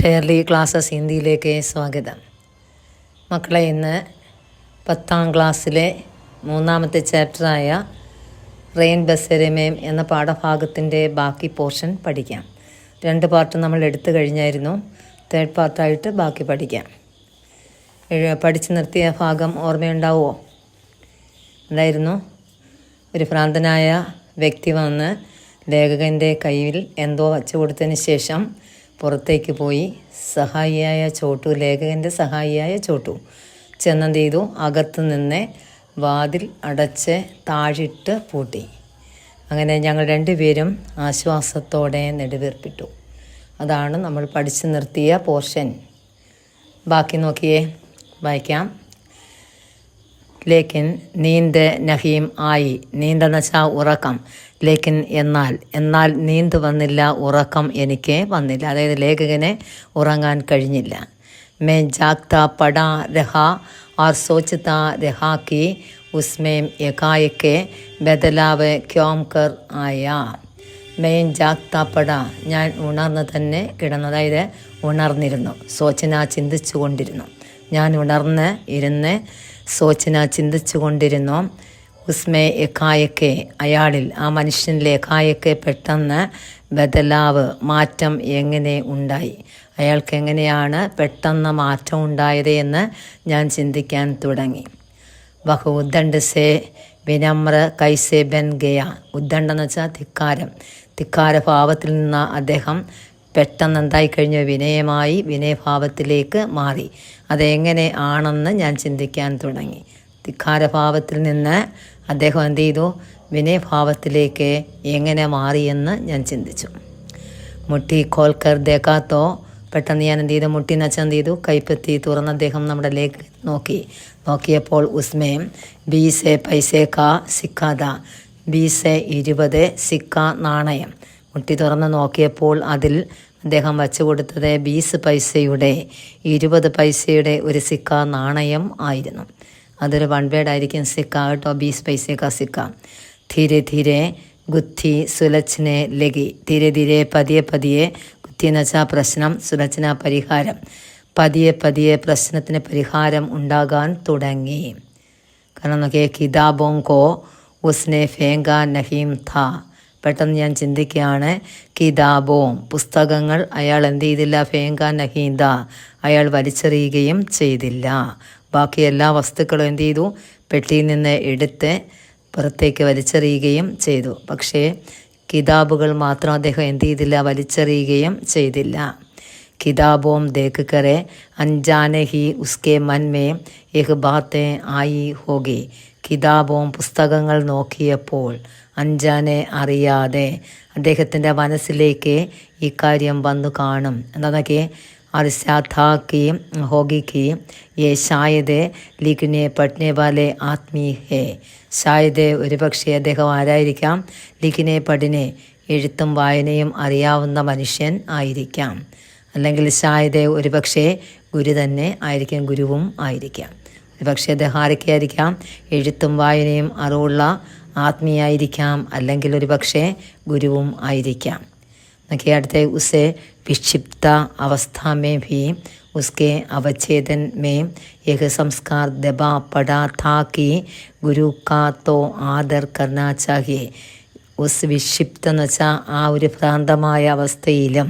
Shirley classes ഹിന്ദിയിലേക്ക് സ്വാഗതം. മക്കളെ, ഇന്ന് 10ാം ക്ലാസ്സിലെ 3ാമത്തെ ചാപ്റ്ററായ റെയിൻ ബസേരമേം എന്ന പാഠഭാഗത്തിൻ്റെ ബാക്കി പോർഷൻ പഠിക്കാം. 2 പാർട്ട് നമ്മൾ എടുത്തു കഴിഞ്ഞായിരുന്നു. 3rd പാർട്ടായിട്ട് ബാക്കി പഠിക്കാം. പഠിച്ചു നിർത്തിയ ഭാഗം ഓർമ്മയുണ്ടാവുമോ? എന്തായിരുന്നു? ഒരു ഭ്രാന്തനായ വ്യക്തി വന്ന് ലേഖകൻ്റെ കയ്യിൽ എന്തോ വച്ചു കൊടുത്തതിന് ശേഷം പുറത്തേക്ക് പോയി ലേഖകൻ്റെ സഹായിയായ ചോട്ടു ചെന്നെന്ത് ചെയ്തു? അകത്ത് നിന്ന് വാതിൽ അടച്ച് താഴിട്ട് പൂട്ടി. അങ്ങനെ ഞങ്ങൾ 2 പേരും ആശ്വാസത്തോടെ നെടുവീർപ്പിട്ടു. അതാണ് നമ്മൾ പഠിച്ചു നിർത്തിയ പോർഷൻ. ബാക്കി നോക്കിയേ, വായിക്കാം. ലേക്കിൻ നീന്ത് നഹീം ആയി. നീന്തെന്ന് വെച്ചാൽ ഉറക്കം. ലേക്കിൻ എന്നാൽ നീന്ത് വന്നില്ല, ഉറക്കം എനിക്ക് വന്നില്ല. അതായത് ലേഖകനെ ഉറങ്ങാൻ കഴിഞ്ഞില്ല. മേ ജാഗ്താ പടാ രഹാ और सोचता रहा कि उसमें एकाएक बदलाव क्यों कर आया. മെയിൻ ജാഗ്താപ്പട, ഞാൻ ഉണർന്ന് തന്നെ കിടന്നു. അതായത് ഉണർന്നിരുന്നു. സോച്ചന ചിന്തിച്ചു കൊണ്ടിരുന്നു. ഞാൻ ഉണർന്ന് ഇരുന്ന് സോച്ചന ചിന്തിച്ചു കൊണ്ടിരുന്നു. ഉസ്മേ എക്കായക്കെ, അയാളിൽ, ആ മനുഷ്യനിൽ എക്കായക്കെ പെട്ടെന്ന് ബദലാവ്, മാറ്റം എങ്ങനെ ഉണ്ടായി, അയാൾക്ക് എങ്ങനെയാണ് പെട്ടെന്ന് മാറ്റം ഉണ്ടായത് എന്ന് ഞാൻ ചിന്തിക്കാൻ തുടങ്ങി. വഹു ഉദ്ദണ്ഡ് സേ വിനമ്ര കൈസെ ബൻ ഗയ. ഉദ്ദണ്ഡെന്ന് വെച്ചാൽ ധിക്കാരം. ധിക്കാരഭാവത്തിൽ നിന്ന് അദ്ദേഹം പെട്ടെന്ന് എന്തായിക്കഴിഞ്ഞു? വിനയമായി വിനയഭാവത്തിലേക്ക് മാറി. അതെങ്ങനെ ആണെന്ന് ഞാൻ ചിന്തിക്കാൻ തുടങ്ങി. ധിക്കാരഭാവത്തിൽ നിന്ന് അദ്ദേഹം എന്ത് ചെയ്തു? വിനയഭാവത്തിലേക്ക് എങ്ങനെ മാറിയെന്ന് ഞാൻ ചിന്തിച്ചു. മുട്ടി കോൽക്കർ ദേക്കാത്തോ, പെട്ടെന്ന് ഞാൻ എന്ത് ചെയ്തു? മുട്ടിന്ന് വെച്ചാൽ എന്ത് ചെയ്തു? കൈപ്പത്തി തുറന്ന് അദ്ദേഹം നമ്മുടെ ലേക്ക് നോക്കിയപ്പോൾ ഉസ്മേ 20 പൈസേ കാ സിക്കാത, 20 സിക്ക നാണയം. മുട്ടി തുറന്ന് നോക്കിയപ്പോൾ അതിൽ അദ്ദേഹം വച്ചു കൊടുത്തത് 20 പൈസയുടെ 20 പൈസയുടെ ഒരു സിക്ക നാണയം ആയിരുന്നു. അതൊരു 1 വേർഡ് ആയിരിക്കും, സിക്ക കേട്ടോ. 20 പൈസേ കാ സിക്ക. ധീരെ ധീരെ ഗുത്തി സുലച്ചനെ ലഗി. ധീരെ ധീരെ, പതിയെ പതിയെ. ഗുത്തി എന്ന് വെച്ചാൽ പ്രശ്നം, സുലച്ചന പരിഹാരം. പതിയെ പതിയെ പ്രശ്നത്തിന് പരിഹാരം ഉണ്ടാകാൻ തുടങ്ങി. കാരണം നോക്കിയേ, കിതാബോം കോ ഉസ്നെ ഫേങ്ക നഹീം ഥാ. പെട്ടെന്ന് ഞാൻ ചിന്തിക്കുകയാണ്, കിതാബോം, പുസ്തകങ്ങൾ അയാൾ എന്ത് ചെയ്തില്ല? ഫേങ്ക നഹീന്ത, അയാൾ വലിച്ചെറിയുകയും ചെയ്തില്ല. ബാക്കി എല്ലാ വസ്തുക്കളും എന്ത് ചെയ്തു? പെട്ടിയിൽ നിന്ന് എടുത്ത് പുറത്തേക്ക് വലിച്ചെറിയുകയും ചെയ്തു. പക്ഷേ കിതാബുകൾ മാത്രം അദ്ദേഹം എന്ത് ചെയ്തില്ല? വലിച്ചെറിയുകയും ചെയ്തില്ല. കിതാബോം ദേഖ് കറെ അൻജാനെ ഹി ഉസ്കെ മൻ മേ ഏക് ബാത്തെ ആയി ഹോഗി. കിതാബോം, പുസ്തകങ്ങൾ നോക്കിയപ്പോൾ, അൻജാനെ അറിയാതെ, അദ്ദേഹത്തിൻ്റെ മനസ്സിലേക്ക് ഈ കാര്യം വന്നു കാണും. എന്താണെന്നൊക്കെ അർശാഥാക്കി ഹോഗിക്ക് യേ ഷായദ് ലിഖ്നെ പഠ്നെ വാലെ ആത്മീ ഹേ. ഷായദ്, ഒരുപക്ഷെ അദ്ദേഹം ആരായിരിക്കാം? ലിഖ്നെ പഠിനെ, എഴുത്തും വായനയും അറിയാവുന്ന മനുഷ്യൻ ആയിരിക്കാം. അല്ലെങ്കിൽ ഷായദ് ഒരുപക്ഷെ ഗുരു തന്നെ ആയിരിക്കാം, ഗുരുവും ആയിരിക്കാം. ഒരുപക്ഷെ അദ്ദേഹം ആരൊക്കെയായിരിക്കാം? എഴുത്തും വായനയും അറിവുള്ള ആത്മീയായിരിക്കാം, അല്ലെങ്കിൽ ഒരുപക്ഷെ ഗുരുവും ആയിരിക്കാം. എന്നൊക്കെ അടുത്ത ഉസെ विक्षिप्त अवस्था में भी उसके अवच्छेदन में एक संस्कार दबा पड़ा था कि गुरु का तो आदर करना चाहिए. ഉസ് വിക്ഷിപ്ത എന്ന് വെച്ചാൽ ആ ഒരു ഭ്രാന്തമായ അവസ്ഥയിലും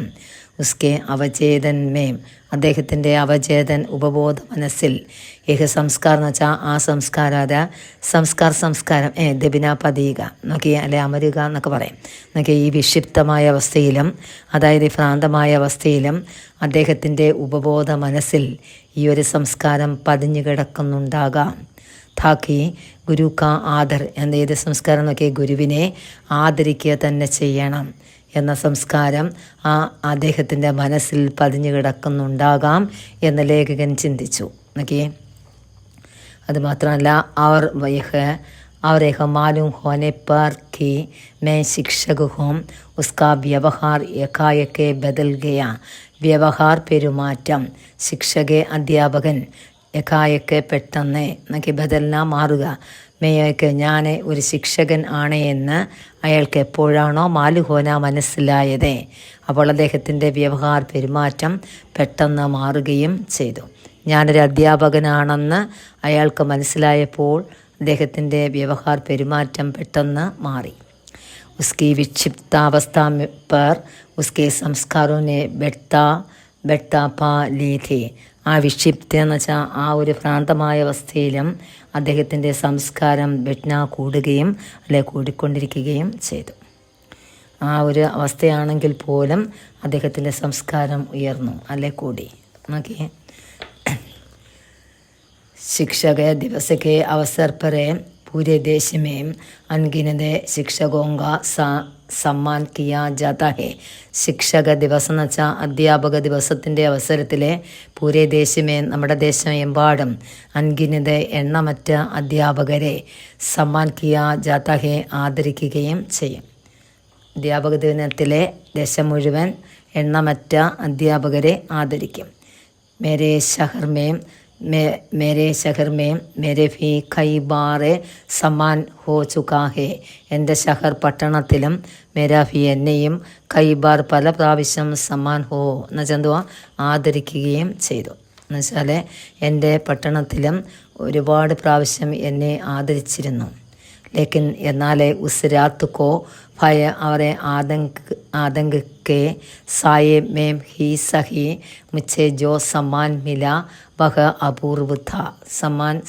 ഉസ്കെ അവചേതൻ മേം, അദ്ദേഹത്തിൻ്റെ അവചേതൻ ഉപബോധ മനസ്സിൽ, ഏക സംസ്കാരം എന്ന് വെച്ചാൽ ആ സംസ്കാരാത സംസ്കാരം ദബിന പതീക നോക്കി, അല്ലെ അമരുക എന്നൊക്കെ പറയും. നോക്കി, ഈ വിക്ഷിപ്തമായ അവസ്ഥയിലും, അതായത് ഭ്രാന്തമായ അവസ്ഥയിലും അദ്ദേഹത്തിൻ്റെ ഉപബോധ മനസ്സിൽ ഈ ഒരു സംസ്കാരം പതിഞ്ഞു കിടക്കുന്നുണ്ടാകാം. താക്കി ഗുരു കാ ആദർ എന്ന ഏത് സംസ്കാരം നോക്കി? ഗുരുവിനെ ആദരിക്കുക തന്നെ ചെയ്യണം എന്ന സംസ്കാരം ആ അദ്ദേഹത്തിൻ്റെ മനസ്സിൽ പതിഞ്ഞു കിടക്കുന്നുണ്ടാകാം എന്ന് ലേഖകൻ ചിന്തിച്ചു. നോക്കിയേ, അതുമാത്രമല്ല और यह मालूम होने पर कि मैं शिक्षक हूँ, उसका व्यवहार एकाएक बदल गया. व्यवहार പെരുമാറ്റം, ശിക്ഷകെ അധ്യാപകൻ, എക്കായൊക്കെ പെട്ടെന്ന് എന്നൊക്കെ ബദൽന മാറുക. മേയക്ക് ഞാൻ ഒരു ശിക്ഷകൻ ആണ് എന്ന് അയാൾക്ക് എപ്പോഴാണോ മാലുഹോന മനസ്സിലായത്, അപ്പോൾ അദ്ദേഹത്തിൻ്റെ വ്യവഹാര പെരുമാറ്റം പെട്ടെന്ന് മാറുകയും ചെയ്തു. ഞാനൊരു അധ്യാപകനാണെന്ന് അയാൾക്ക് മനസ്സിലായപ്പോൾ അദ്ദേഹത്തിൻ്റെ വ്യവഹാര പെരുമാറ്റം പെട്ടെന്ന് മാറി. उसकी विक्षिप्तावस्था पर उसके संस्कारों ने बढ़ता पा ली थी. ആ വിക്ഷിപ്ത എന്ന് വെച്ചാൽ ആ ഒരു ഭ്രാന്തമായ അവസ്ഥയിലും അദ്ദേഹത്തിൻ്റെ സംസ്കാരം കൂടുകയും അല്ലെ കൂടിക്കൊണ്ടിരിക്കുകയും ചെയ്തു. ആ ഒരു അവസ്ഥയാണെങ്കിൽ പോലും അദ്ദേഹത്തിൻ്റെ സംസ്കാരം ഉയർന്നു അല്ലെ കൂടി. നോക്കിയേ, शिक्षक दिवस के अवसर पर पूरे देश में अनगिनत शिक्षकों का सम्मान किया जाता है. ശിക്ഷക ദിവസം എന്ന് വെച്ചാൽ അധ്യാപക ദിവസത്തിൻ്റെ അവസരത്തിൽ പൂരെ ദേശമേ നമ്മുടെ ദേശം എമ്പാടും അൻഗിനത് എണ്ണമറ്റ അധ്യാപകരെ സമ്മാൻ കിയ ജാത്തഹെ ആദരിക്കുകയും ചെയ്യും. അധ്യാപക ദിനത്തിലെ ദേശം മുഴുവൻ എണ്ണമറ്റ അധ്യാപകരെ ആദരിക്കും. मेरे शहर में मेरे भी कई बार सम्मान हो चुका है. എൻ്റെ ഷഹർ പട്ടണത്തിലും മേരാ ഭി എന്നെയും കൈബാർ പല പ്രാവശ്യം സമ്മാൻ ഹോ എന്ന് വെച്ചാൽ ആദരിക്കുകയും ചെയ്തു. എന്നുവെച്ചാൽ എൻ്റെ പട്ടണത്തിലും ഒരുപാട് പ്രാവശ്യം എന്നെ ആദരിച്ചിരുന്നു. लेकिन എന്നാലേ ഉസ് രാത്ത് കോ ഭയ അവരെ आतंक के साये में ही सही मुझे जो सम्मान मिला वह अपूर्व था.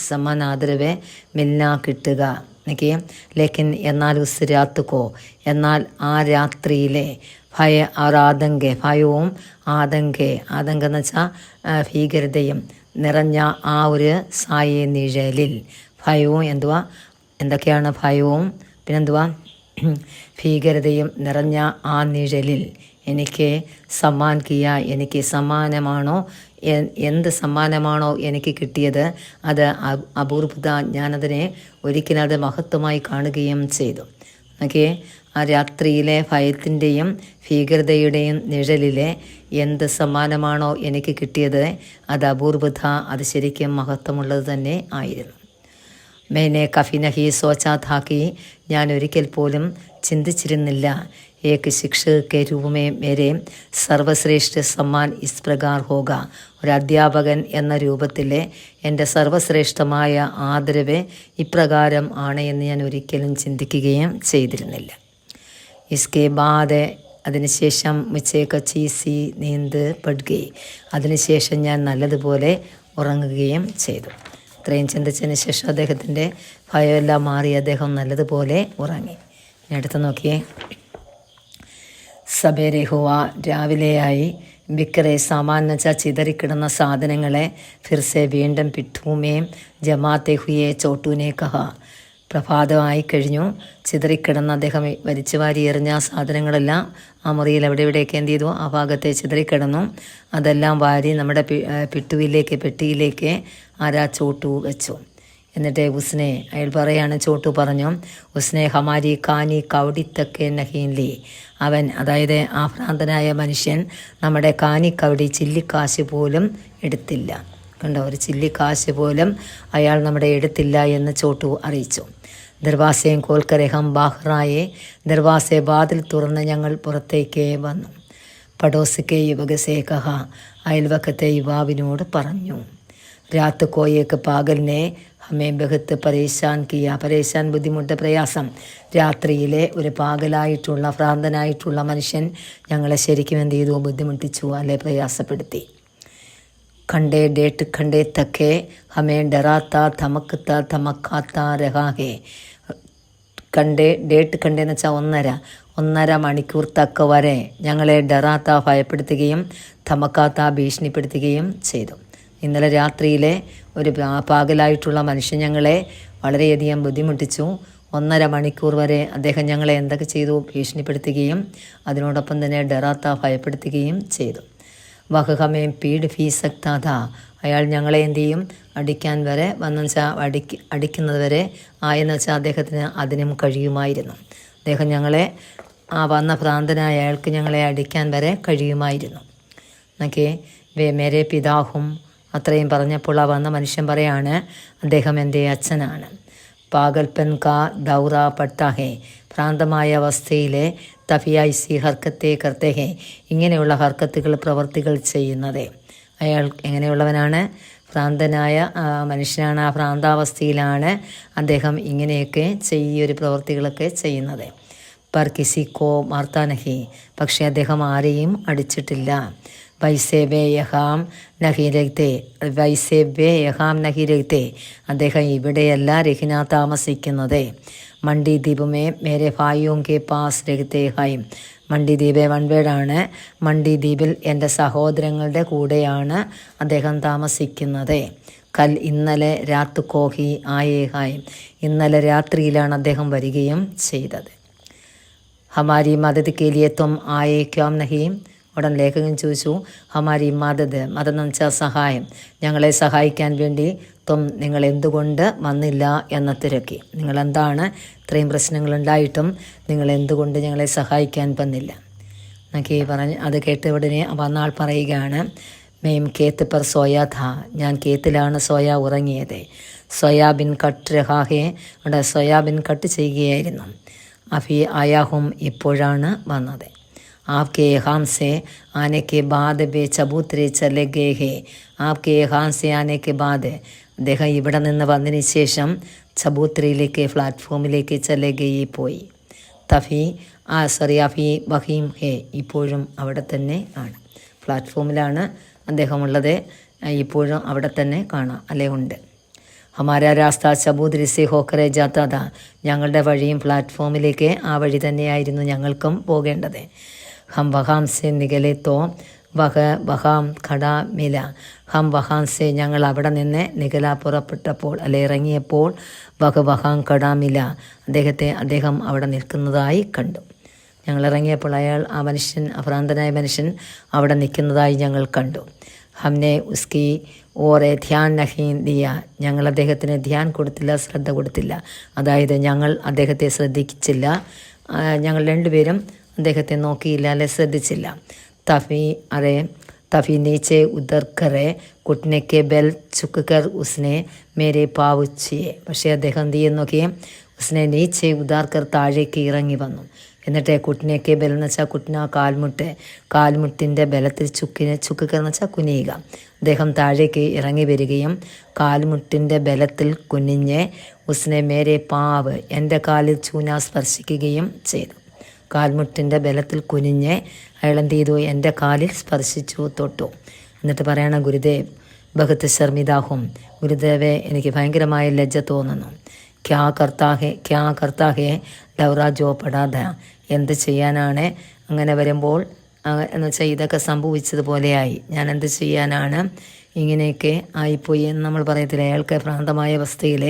സമ്മാൻ ആദരവ് മിൽന കിട്ടുക. നോക്കിയേ, ലേക്കിൻ എന്നാൽ ഉസ് രാത്ത് കോ എന്നാൽ ആ രാത്രിയിലെ ഭയ ഭയവും ആതങ്ക എന്ന് വെച്ചാൽ ഭീകരതയും നിറഞ്ഞ ആ ഒരു സായെ നിഴലിൽ ഭയവും എന്തൊക്കെയാണ് ഭയവും പിന്നെന്തുവാ ഭീകരതയും നിറഞ്ഞ ആ നിഴലിൽ എനിക്ക് സമ്മാൻ കിയ, എനിക്ക് സമ്മാനമാണോ എന്ത് സമ്മാനമാണോ എനിക്ക് കിട്ടിയത് അത് അപൂർവത, ഞാനതിനെ ഒരിക്കലും അത് മഹത്വമായി കാണുകയും ചെയ്തു. ഓക്കെ, ആ രാത്രിയിലെ ഭയത്തിൻ്റെയും ഭീകരതയുടെയും നിഴലിലെ എന്ത് സമ്മാനമാണോ എനിക്ക് കിട്ടിയത് അത് അപൂർവത, അത് ശരിക്കും മഹത്വമുള്ളത് തന്നെ ആയിരുന്നു. मैंने कभी नहीं सोचा था कि ഞാൻ ഒരിക്കൽ പോലും ചിന്തിച്ചിരുന്നില്ല एक शिक्षक के रूप में मेरे സർവശ്രേഷ്ഠ സമ്മാൻ ഇസ് പ്രകാർ ഹോഗ, ഒരു അധ്യാപകൻ എന്ന രൂപത്തിലെ എൻ്റെ സർവശ്രേഷ്ഠമായ ആദരവ് ഇപ്രകാരം ആണ് എന്ന് ഞാൻ ഒരിക്കലും ചിന്തിക്കുകയും ചെയ്തിരുന്നില്ല. ഇസ്കെ ബാദ് അതിനുശേഷം മുച്ചേ കച്ചി സി നീന്ത് പടുകി, അതിനുശേഷം ഞാൻ നല്ലതുപോലെ ഉറങ്ങുകയും ചെയ്തു. ഇത്രയും ചിന്തിച്ചതിന് ശേഷം അദ്ദേഹത്തിൻ്റെ ഭയമെല്ലാം മാറി അദ്ദേഹം നല്ലതുപോലെ ഉറങ്ങി. ഇനി അടുത്ത് നോക്കിയേ, സബേരെ ഹുവ രാവിലെയായി, ബിക്കറെ സാമാൻ എന്ന് വെച്ചാൽ ചിതറിക്കിടുന്ന സാധനങ്ങളെ ഫിർസെ വീണ്ടും പിട്ടൂമേം ജമാത്തെ ഹുയെ ചോട്ടൂനെ കഹ, പ്രഭാതമായി കഴിഞ്ഞു. ചിതറിക്കിടന്ന അദ്ദേഹം വലിച്ചു വാരി എറിഞ്ഞ സാധനങ്ങളെല്ലാം ആ മുറിയിൽ എവിടെ എവിടെയൊക്കെ എന്ത് ചെയ്തു, ആ ഭാഗത്തെ ചിതറിക്കിടന്നു. അതെല്ലാം വാരി നമ്മുടെ പെട്ടിയിലേക്ക് ആരാ ചോട്ടു വെച്ചു. എന്നിട്ട് ഉസ്നെ അയാൾ പറയാണ്, ചോട്ടു പറഞ്ഞു, ഉസ്നെ ഹമാരി കാനി കൗടിത്തക്കെ നഹീൻലി, അവൻ അതായത് ആ ഭ്രാന്തനായ മനുഷ്യൻ നമ്മുടെ കാനി കൗടി ചില്ലിക്കാശ് പോലും എടുത്തില്ല. കണ്ടോ, ഒരു ചില്ലിക്കാശ് പോലും അയാൾ നമ്മുടെ എടുത്തില്ല എന്ന് ചോട്ടു അറിയിച്ചു. ദർവാസയും കോൽക്കരഹം ബാഹ്റായെ, ദർവാസെ വാതിൽ തുറന്ന് ഞങ്ങൾ പുറത്തേക്ക് വന്നു. പടോസിക്കെ യുവകസേ കഹ, അയൽവക്കത്തെ യുവാവിനോട് പറഞ്ഞു, രാത്ത് കോയേക്ക് പാകലിനെ ഹമേ ബഹത്ത് പരേശാൻ കിയ, പരേശാൻ ബുദ്ധിമുട്ട് പ്രയാസം, രാത്രിയിലെ ഒരു പാകലായിട്ടുള്ള ഭ്രാന്തനായിട്ടുള്ള മനുഷ്യൻ ഞങ്ങളെ ശരിക്കും എന്ത് ചെയ്തു, ബുദ്ധിമുട്ടിച്ചു അല്ലെ പ്രയാസപ്പെടുത്തി. खंडे डेट खंडे तके हमें डराता धमकाता रहा है. കണ്ടേ ഡേറ്റ് കണ്ടേന്ന് വെച്ചാൽ 1.5 മണിക്കൂർ തക്ക വരെ ഞങ്ങളെ ഡറാത്ത ഭയപ്പെടുത്തുകയും ധമക്കാത്ത ഭീഷണിപ്പെടുത്തുകയും ചെയ്തു. ഇന്നലെ രാത്രിയിലെ ഒരു പാകലായിട്ടുള്ള മനുഷ്യൻ ഞങ്ങളെ വളരെയധികം ബുദ്ധിമുട്ടിച്ചു. 1.5 മണിക്കൂർ വരെ അദ്ദേഹം ഞങ്ങളെ എന്തൊക്കെ ചെയ്തു, ഭീഷണിപ്പെടുത്തുകയും അതിനോടൊപ്പം തന്നെ ഡറാത്ത ഭയപ്പെടുത്തുകയും ചെയ്തു. വഹഹമേ പീഡ് ഫീ സക്താത, അയാൾ ഞങ്ങളെ എന്ത് ചെയ്യും, അടിക്കാൻ വരെ വന്നെന്ന് വെച്ചാൽ അടിക്കുന്നത് വരെ ആയെന്ന് വെച്ചാൽ അദ്ദേഹത്തിന് അതിനും കഴിയുമായിരുന്നു. അദ്ദേഹം ഞങ്ങളെ ആ വന്ന ഭ്രാന്തനായ അയാൾക്ക് ഞങ്ങളെ അടിക്കാൻ വരെ കഴിയുമായിരുന്നു. എന്നൊക്കെ മേരെ പിതാഹും, അത്രയും പറഞ്ഞപ്പോൾ ആ വന്ന മനുഷ്യൻ പറയാണ്, അദ്ദേഹം എൻ്റെ അച്ഛനാണ്. പാഗൽപ്പൻ കാ ദൗറ പട്ടാ ഹെ, ഭ്രാന്തമായ അവസ്ഥയിലെ തഫിയായിസി ഹർക്കത്തെ കർത്തെ ഹെ, ഇങ്ങനെയുള്ള ഹർക്കത്തുകൾ പ്രവർത്തികൾ ചെയ്യുന്നത്. അയാൾ എങ്ങനെയുള്ളവനാണ്? ഭ്രാന്തനായ മനുഷ്യനാണ്. ആ ഭ്രാന്താവസ്ഥയിലാണ് അദ്ദേഹം ഇങ്ങനെയൊക്കെ ഒരു പ്രവർത്തികളൊക്കെ ചെയ്യുന്നത്. പർ കിസിക്കോ മാർത്താ നഹി, പക്ഷേ അദ്ദേഹം ആരെയും അടിച്ചിട്ടില്ല. വൈസേബേ യഹാം നഹി രഹിത്തെ, അദ്ദേഹം ഇവിടെയല്ല രഹിന താമസിക്കുന്നത്. മണ്ഡി ദ്വീപുമേ മേരെ ഭായിയോം കെ പാസ് രഹിത്തെ ഹൈം, മണ്ഡി ദ്വീപ് വൺവേടാണ്. മണ്ഡി ദ്വീപിൽ എൻ്റെ സഹോദരങ്ങളുടെ കൂടെയാണ് അദ്ദേഹം താമസിക്കുന്നത്. ഇന്നലെ രാത്ത് കോഹി ആയേ ഹായ്, ഇന്നലെ രാത്രിയിലാണ് അദ്ദേഹം വരികയും ചെയ്തത്. ഹമാരി മദത് കെ ലിയെ തും ആയേ ക്യാം നഹി, ഉടൻ ലേഖകൻ ചോദിച്ചു, ഹമാരി മദത് എന്ന് വെച്ചാൽ സഹായം, ഞങ്ങളെ സഹായിക്കാൻ വേണ്ടി നിങ്ങൾ എന്തുകൊണ്ട് വന്നില്ല എന്ന് തിരക്കി. നിങ്ങളെന്താണ് ഇത്രയും പ്രശ്നങ്ങളുണ്ടായിട്ടും നിങ്ങൾ എന്തുകൊണ്ട് ഞങ്ങളെ സഹായിക്കാൻ വന്നില്ല എന്നൊക്കെ പറഞ്ഞ് അത് കേട്ട ഉടനെ വന്നാൾ പറയുകയാണ്, മേം കേത്ത് പർ സോയാ ഥാ, ഞാൻ കേത്തിലാണ് സോയ ഉറങ്ങിയത്. സോയാബിൻ കട്ട് രഹാഹെ, അവിടെ സോയാബിൻ കട്ട് ചെയ്യുകയായിരുന്നു. അഫി ആയാഹും, ഇപ്പോഴാണ് വന്നത്. आपके यहाँ से आने के बाद वे चबूतरे चले गए हैं, आपके यहाँ से आने के बाद, അദ്ദേഹം ഇവിടെ നിന്ന് വന്നതിന് ശേഷം ചബൂത്രയിലേക്ക് പ്ലാറ്റ്ഫോമിലേക്ക് ചലകയെ പോയി. അഫി വഹീം ഹേ, ഇപ്പോഴും അവിടെ തന്നെ ആണ്, പ്ലാറ്റ്ഫോമിലാണ് അദ്ദേഹമുള്ളത്, ഇപ്പോഴും അവിടെ തന്നെ കാണാം, അല്ലേ ഉണ്ട്. ഹമാര രാസ്ത ചബൂദ്രി സെ ഹോക്കറെ ജാത്താത, ഞങ്ങളുടെ വഴിയും പ്ലാറ്റ്ഫോമിലേക്ക് ആ വഴി തന്നെയായിരുന്നു ഞങ്ങൾക്കും പോകേണ്ടത്. ഹം വഹാം സെ നികലെ തോ വഹാം ഖടാ മില, ഹം വഹാം സെ, ഞങ്ങൾ അവിടെ നിന്ന് നികല പുറപ്പെട്ടപ്പോൾ അല്ലെ ഇറങ്ങിയപ്പോൾ വഹാം ഖടാ മില, അദ്ദേഹം അവിടെ നിൽക്കുന്നതായി കണ്ടു. ഞങ്ങൾ ഇറങ്ങിയപ്പോൾ ആ മനുഷ്യൻ, അഭ്രാന്തനായ മനുഷ്യൻ അവിടെ നിൽക്കുന്നതായി ഞങ്ങൾ കണ്ടു. ഹംനെ ഉസ്കി ഓറെ ധ്യാൻ നഹീ ദിയ, ഞങ്ങൾ അദ്ദേഹത്തിന് ധ്യാൻ കൊടുത്തില്ല, ശ്രദ്ധ കൊടുത്തില്ല. അതായത് ഞങ്ങൾ അദ്ദേഹത്തെ ശ്രദ്ധിച്ചില്ല, ഞങ്ങൾ രണ്ടുപേരും അദ്ദേഹത്തെ നോക്കിയില്ല, അല്ലെ ശ്രദ്ധിച്ചില്ല. തഫി നീച്ചെ ഉദർക്കറെ കുട്ടിനെക്കെ ബെൽ ചുക്കർ ഉസ്നെ മേരെ പാവുച്ചിയെ, പക്ഷേ അദ്ദേഹം എന്ത് ചെയ്യുന്നു നോക്കിയേ, ഉസ്നെ നീച്ചെ ഉദാർക്കർ താഴേക്ക് ഇറങ്ങി വന്നു. എന്നിട്ട് കുട്ടിനെക്കെ ബെൽ എന്ന് വെച്ചാൽ കുട്ടിന കാൽമുട്ടിൻ്റെ ബലത്തിൽ ചുക്കർ എന്ന് വെച്ചാൽ കുനിയുക. അദ്ദേഹം താഴേക്ക് ഇറങ്ങി വരികയും കാൽമുട്ടിൻ്റെ ബലത്തിൽ കുനിഞ്ഞ് ഉസ്നെ മേരെ പാവ്, എൻ്റെ കാലിൽ ചൂന സ്പർശിക്കുകയും ചെയ്തു. കാൽമുട്ടിൻ്റെ ബലത്തിൽ കുനിഞ്ഞ് അയാൾ എന്ത് ചെയ്തു, എൻ്റെ കാലിൽ സ്പർശിച്ചു, തൊട്ടു. എന്നിട്ട് പറയണം, ഗുരുദേവ് ബഹത്ത് ശർമിതാഹും, ഗുരുദേവെ എനിക്ക് ഭയങ്കരമായ ലജ്ജ തോന്നുന്നു. ക്യാ കർത്താഹെ ലൗറ ജോ പടാധ, എന്ത് ചെയ്യാനാണ് അങ്ങനെ വരുമ്പോൾ, എന്ന് വെച്ചാൽ ഇതൊക്കെ സംഭവിച്ചതുപോലെയായി, ഞാൻ എന്ത് ചെയ്യാനാണ്, ഇങ്ങനെയൊക്കെ ആയിപ്പോയി എന്ന് നമ്മൾ പറയത്തില്ല. അയാൾക്ക് ഭ്രാന്തമായ അവസ്ഥയിൽ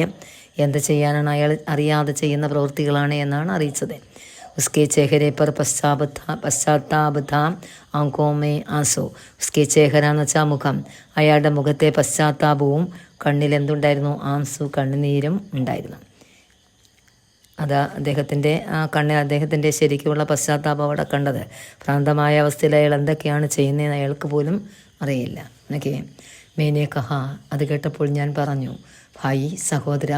എന്ത് ചെയ്യാനാണ്, അയാൾ അറിയാതെ ചെയ്യുന്ന പ്രവൃത്തികളാണ് എന്നാണ് അറിയിച്ചത്. ഉസ്കെ ചെഹരെ പർ പശ്ചാത്താപ് ഥാ ആങ്കോ മേ ആസോ, ഉസ്കെ ചെഹര എന്ന് വെച്ചാൽ മുഖം, അയാളുടെ മുഖത്തെ പശ്ചാത്താപവും കണ്ണിൽ എന്തുണ്ടായിരുന്നു, ആംസു കണ്ണുനീരും ഉണ്ടായിരുന്നു. അത് അദ്ദേഹത്തിൻ്റെ അദ്ദേഹത്തിൻ്റെ ശരിക്കുമുള്ള പശ്ചാത്താപം അവിടെ കണ്ടത്. ഭ്രാന്തമായ അവസ്ഥയിൽ അയാൾ എന്തൊക്കെയാണ് ചെയ്യുന്നതെന്ന് അയാൾക്ക് പോലും അറിയില്ല എന്നൊക്കെ. മേനെ കഹ, അത് കേട്ടപ്പോൾ ഞാൻ പറഞ്ഞു, ഭായി സഹോദര,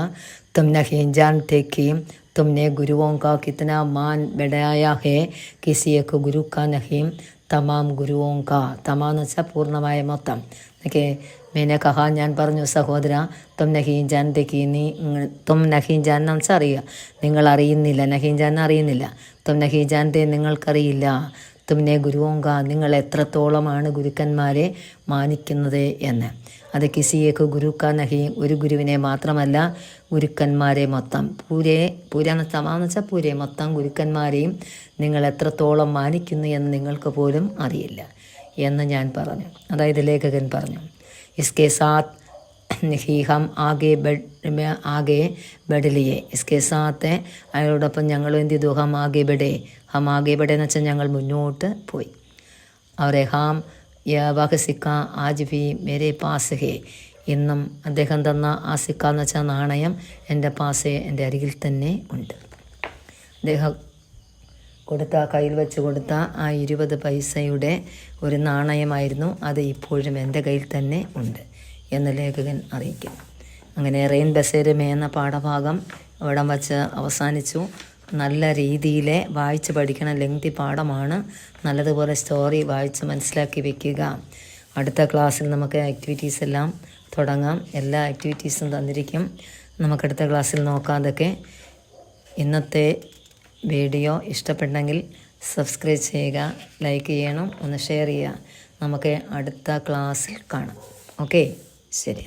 തും നഹീ ജാൻതേ കി തുമ്നെ ഗുരുവോं का कितना मान बढ़ाया है, किसी एक गुरु का नहीं തമാം ഗുരുവോं का, തമാം എന്ന് വെച്ചാൽ പൂർണ്ണമായ മൊത്തം എന്നൊക്കെ. മേനെ കഹ, ഞാൻ പറഞ്ഞു, സഹോദര, തും നഹീൻ ജാൻതേക്ക്, തും നഹീൻ ജാൻ എന്ന് വെച്ചാൽ അറിയുക, നിങ്ങൾ അറിയുന്നില്ല, നഹീൻ ജാൻ അറിയുന്നില്ല, തും നഹീൻ ജാൻതേ നിങ്ങൾക്കറിയില്ല, തുമ്നെ ഗുരുവോं का, നിങ്ങൾ എത്രത്തോളമാണ് ഗുരുക്കന്മാരെ മാനിക്കുന്നത് എന്ന്. അത് കിസിയേക്ക് ഗുരു കാ നഹി, ഒരു ഗുരുവിനെ മാത്രമല്ല ഗുരുക്കന്മാരെ മൊത്തം, പൂരാന്ന് തമാന്ന് വെച്ചാൽ പൂരെ മൊത്തം ഗുരുക്കന്മാരെയും നിങ്ങൾ എത്രത്തോളം മാനിക്കുന്നു എന്ന് നിങ്ങൾക്ക് പോലും അറിയില്ല എന്ന് ഞാൻ പറഞ്ഞു. അതായത് ലേഖകൻ പറഞ്ഞു, ഇസ്കെ സാത്ത് ഹി ഹം ആകെ ബെഡലിയെ, ഇസ്കെ സാത്ത്, അയാളോടൊപ്പം ഞങ്ങളും എന്ത് ചെയ്തു, ഹം ആകെ ബെഡെ എന്ന് വെച്ചാൽ ഞങ്ങൾ മുന്നോട്ട് പോയി. അവരെ ഹാം വഹ സിക്ക ആജ് ഭി മേരെ പാസ് ഹേ, ഇന്നും അദ്ദേഹം തന്ന ആ സിക്ക എന്ന് വെച്ചാൽ നാണയം എൻ്റെ പാസ്, എൻ്റെ അരികിൽ തന്നെ ഉണ്ട്. അദ്ദേഹം കയ്യിൽ വെച്ച് കൊടുത്ത ആ 20 പൈസയുടെ ഒരു നാണയമായിരുന്നു അത്, ഇപ്പോഴും എൻ്റെ കയ്യിൽ തന്നെ ഉണ്ട് എന്ന് ലേഖകൻ അറിയിക്കുന്നു. അങ്ങനെ റെയിൻ ബസേരമേ എന്ന പാഠഭാഗം ഇവിടം വച്ച് അവസാനിച്ചു. നല്ല രീതിയിൽ വായിച്ച് പഠിക്കണ ലെങ്തി പാഠമാണ്. നല്ലതുപോലെ സ്റ്റോറി വായിച്ച് മനസ്സിലാക്കി വെക്കുക. അടുത്ത ക്ലാസ്സിൽ നമുക്ക് ആക്ടിവിറ്റീസ് എല്ലാം തുടങ്ങാം. എല്ലാ ആക്ടിവിറ്റീസും തന്നിരിക്കും. നമുക്കടുത്ത ക്ലാസ്സിൽ നോക്കാം അതൊക്കെ. ഇന്നത്തെ വീഡിയോ ഇഷ്ടപ്പെട്ടെങ്കിൽ സബ്സ്ക്രൈബ് ചെയ്യുക, ലൈക്ക് ചെയ്യണം, ഒന്ന് ഷെയർ ചെയ്യുക. നമുക്ക് അടുത്ത ക്ലാസ്സിൽ കാണാം. ഓക്കെ, ശരി.